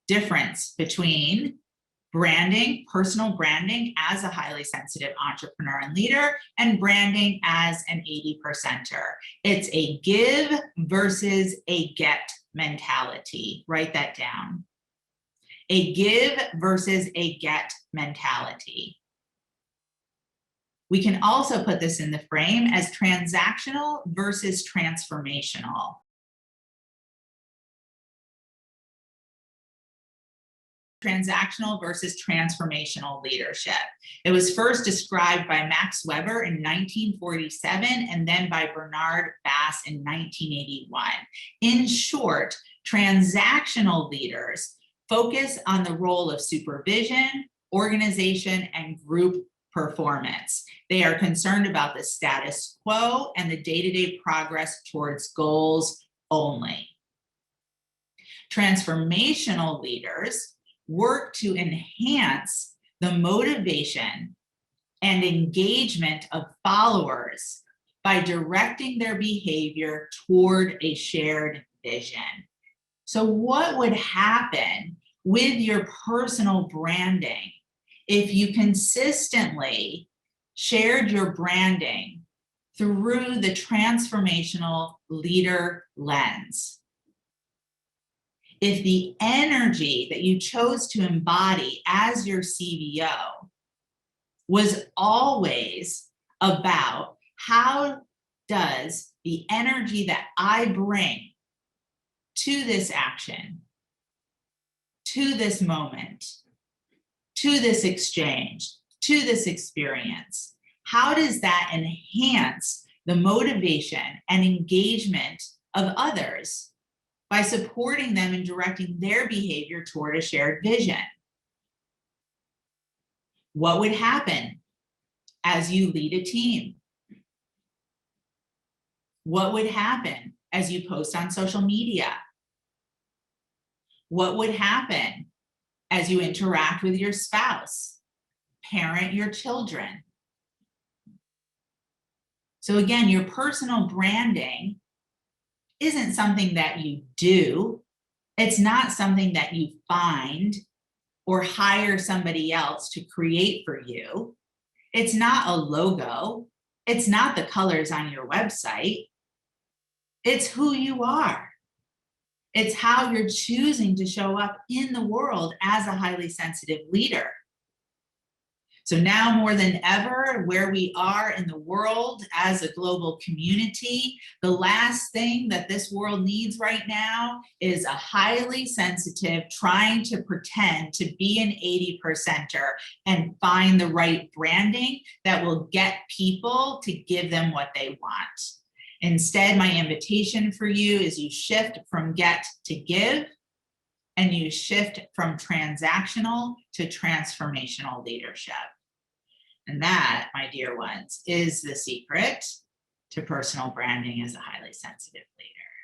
difference between branding, personal branding as a highly sensitive entrepreneur and leader, and branding as an 80%er. It's a give versus a get mentality. Write that down. A give versus a get mentality. We can also put this in the frame as transactional versus transformational. Transactional versus transformational leadership. It was first described by Max Weber in 1947 and then by Bernard Bass in 1981. In short, transactional leaders focus on the role of supervision, organization, and group performance. They are concerned about the status quo and the day-to-day progress towards goals only. Transformational leaders work to enhance the motivation and engagement of followers by directing their behavior toward a shared vision. So what would happen with your personal branding if you consistently shared your branding through the transformational leader lens? If the energy that you chose to embody as your CVO was always about how does the energy that I bring to this action, to this moment, to this exchange, to this experience, how does that enhance the motivation and engagement of others by supporting them and directing their behavior toward a shared vision? What would happen as you lead a team? What would happen as you post on social media? What would happen as you interact with your spouse, parent your children? So again, your personal branding isn't something that you do. It's not something that you find or hire somebody else to create for you. It's not a logo. It's not the colors on your website. It's who you are. It's how you're choosing to show up in the world as a highly sensitive leader. So now more than ever, where we are in the world as a global community, the last thing that this world needs right now is a highly sensitive trying to pretend to be an 80%er and find the right branding that will get people to give them what they want. Instead, my invitation for you is you shift from get to give, and you shift from transactional to transformational leadership. And that, my dear ones, is the secret to personal branding as a highly sensitive leader.